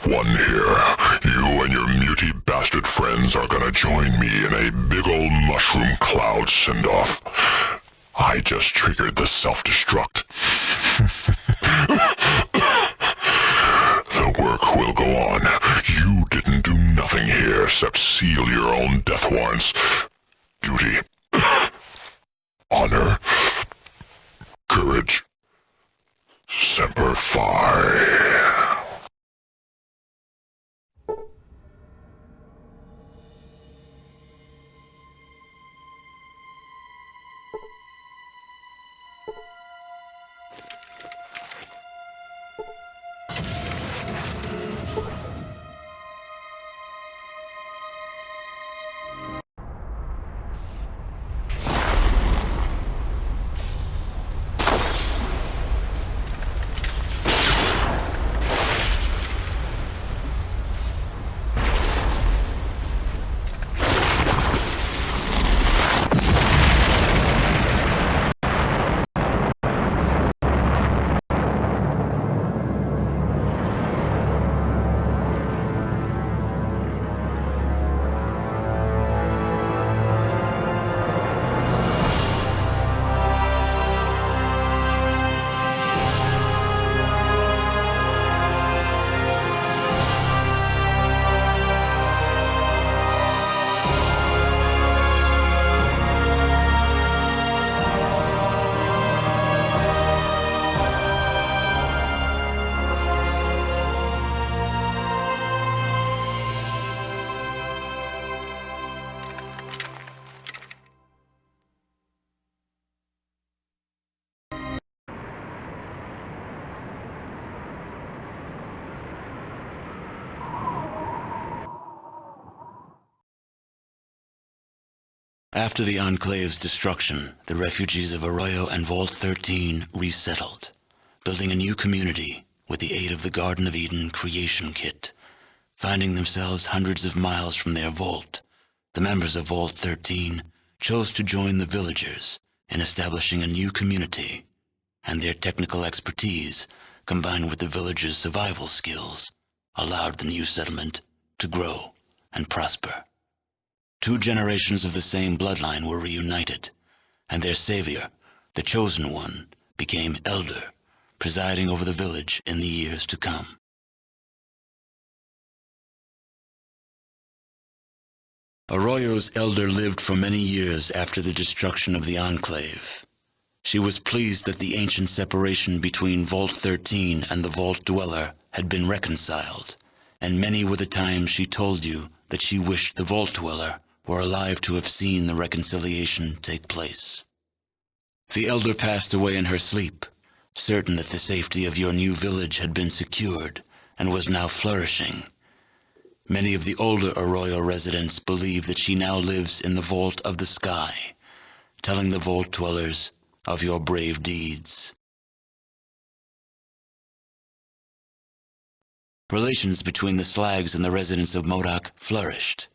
One here. You and your muty bastard friends are gonna join me in a big old mushroom cloud send-off. I just triggered the self-destruct. The work will go on. You didn't do nothing here except seal your own death warrants. Duty. Honor. Courage. Semper Fi. After the enclave's destruction, the refugees of Arroyo and Vault 13 resettled, building a new community with the aid of the Garden of Eden creation kit. Finding themselves hundreds of miles from their vault, the members of Vault 13 chose to join the villagers in establishing a new community, and their technical expertise, combined with the villagers' survival skills, allowed the new settlement to grow and prosper. 2 generations of the same bloodline were reunited, and their savior, the Chosen One, became elder, presiding over the village in the years to come. Arroyo's elder lived for many years after the destruction of the enclave. She was pleased that the ancient separation between Vault 13 and the Vault Dweller had been reconciled, and many were the times she told you that she wished the Vault Dweller were alive to have seen the reconciliation take place. The elder passed away in her sleep, certain that the safety of your new village had been secured and was now flourishing. Many of the older Arroyo residents believe that she now lives in the vault of the sky, telling the vault dwellers of your brave deeds. Relations between the Slags and the residents of Modoc flourished.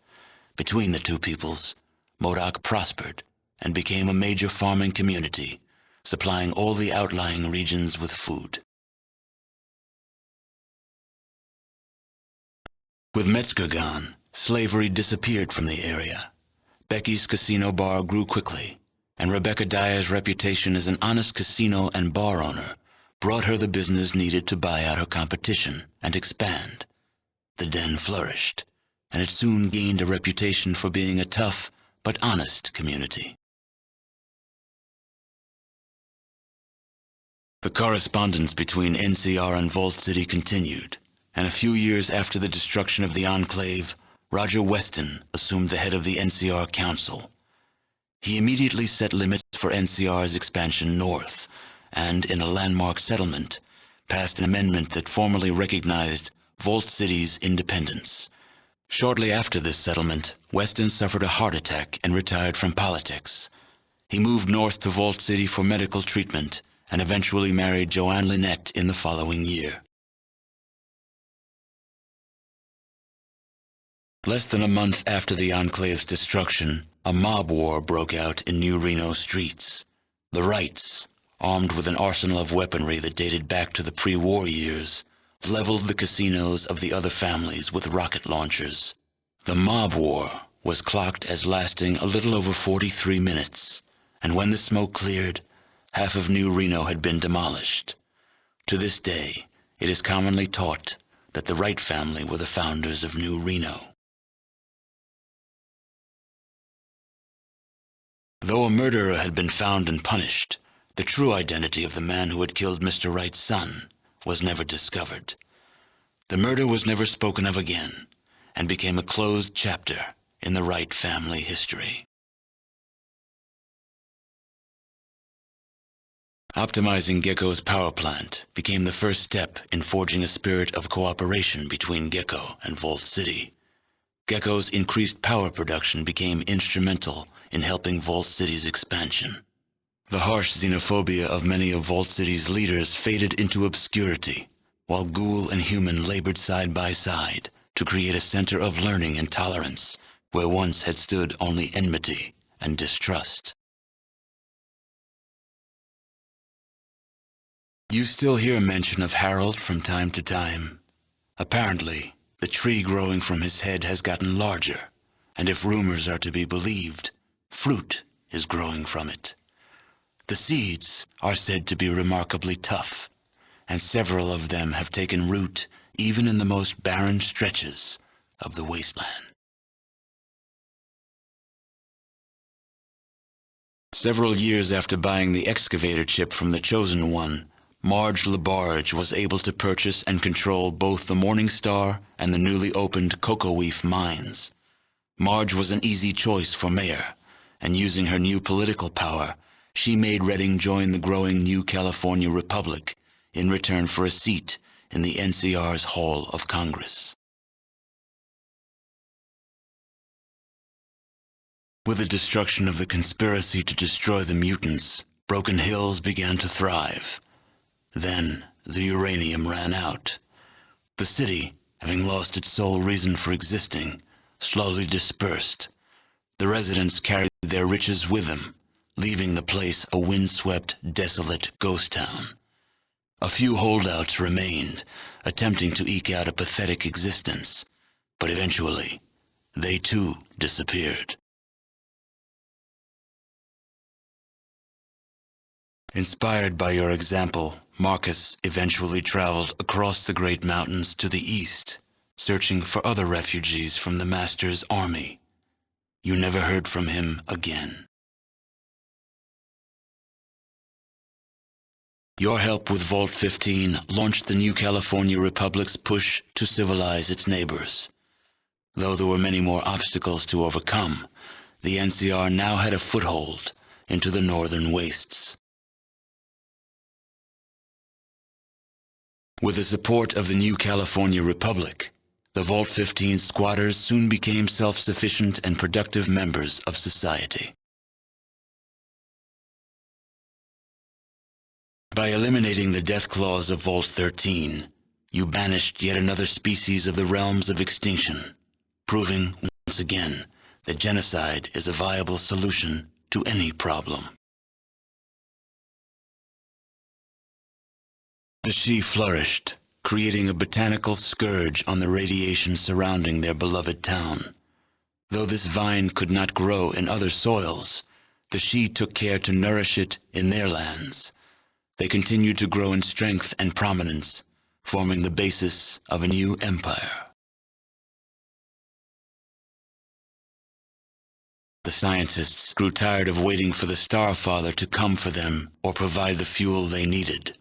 Between the two peoples, Modoc prospered and became a major farming community, supplying all the outlying regions with food. With Metzger gone, slavery disappeared from the area. Becky's casino bar grew quickly, and Rebecca Dyer's reputation as an honest casino and bar owner brought her the business needed to buy out her competition and expand. The den flourished, and it soon gained a reputation for being a tough but honest community. The correspondence between NCR and Vault City continued, and a few years after the destruction of the enclave, Roger Weston assumed the head of the NCR Council. He immediately set limits for NCR's expansion north, and in a landmark settlement, passed an amendment that formally recognized Vault City's independence. Shortly after this settlement, Weston suffered a heart attack and retired from politics. He moved north to Vault City for medical treatment and eventually married Joanne Lynette in the following year. Less than a month after the enclave's destruction, a mob war broke out in New Reno streets. The Wrights, armed with an arsenal of weaponry that dated back to the pre-war years, leveled the casinos of the other families with rocket launchers. The mob war was clocked as lasting a little over 43 minutes, and when the smoke cleared, half of New Reno had been demolished. To this day, it is commonly taught that the Wright family were the founders of New Reno. Though a murderer had been found and punished, the true identity of the man who had killed Mr. Wright's son was never discovered. The murder was never spoken of again, and became a closed chapter in the Wright family history. Optimizing Gecko's power plant became the first step in forging a spirit of cooperation between Gecko and Vault City. Gecko's increased power production became instrumental in helping Vault City's expansion. The harsh xenophobia of many of Vault City's leaders faded into obscurity, while ghoul and human labored side by side to create a center of learning and tolerance where once had stood only enmity and distrust. You still hear mention of Harold from time to time. Apparently, the tree growing from his head has gotten larger, and if rumors are to be believed, fruit is growing from it. The seeds are said to be remarkably tough, and several of them have taken root even in the most barren stretches of the wasteland. Several years after buying the excavator chip from the Chosen One, Marge LaBarge was able to purchase and control both the Morning Star and the newly opened Cocoa Leaf mines. Marge was an easy choice for mayor, and using her new political power, she made Redding join the growing New California Republic in return for a seat in the NCR's Hall of Congress. With the destruction of the conspiracy to destroy the mutants, Broken Hills began to thrive. Then, the uranium ran out. The city, having lost its sole reason for existing, slowly dispersed. The residents carried their riches with them, leaving the place a windswept, desolate ghost town. A few holdouts remained, attempting to eke out a pathetic existence, but eventually, they too disappeared. Inspired by your example, Marcus eventually traveled across the Great Mountains to the east, searching for other refugees from the Master's army. You never heard from him again. Your help with Vault 15 launched the New California Republic's push to civilize its neighbors. Though there were many more obstacles to overcome, the NCR now had a foothold into the northern wastes. With the support of the New California Republic, the Vault 15 squatters soon became self-sufficient and productive members of society. By eliminating the death clause of Vault 13, you banished yet another species of the realms of extinction, proving once again that genocide is a viable solution to any problem. The Shi flourished, creating a botanical scourge on the radiation surrounding their beloved town. Though this vine could not grow in other soils, the Shi took care to nourish it in their lands. They continued to grow in strength and prominence, forming the basis of a new empire. The scientists grew tired of waiting for the Starfather to come for them or provide the fuel they needed.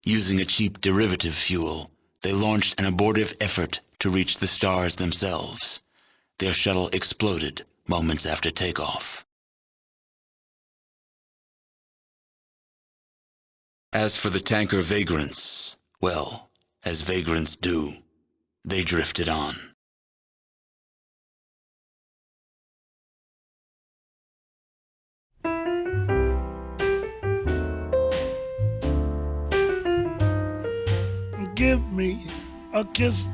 Using a cheap derivative fuel, they launched an abortive effort to reach the stars themselves. Their shuttle exploded moments after takeoff. As for the tanker vagrants, well, as vagrants do, they drifted on. Give me a kiss.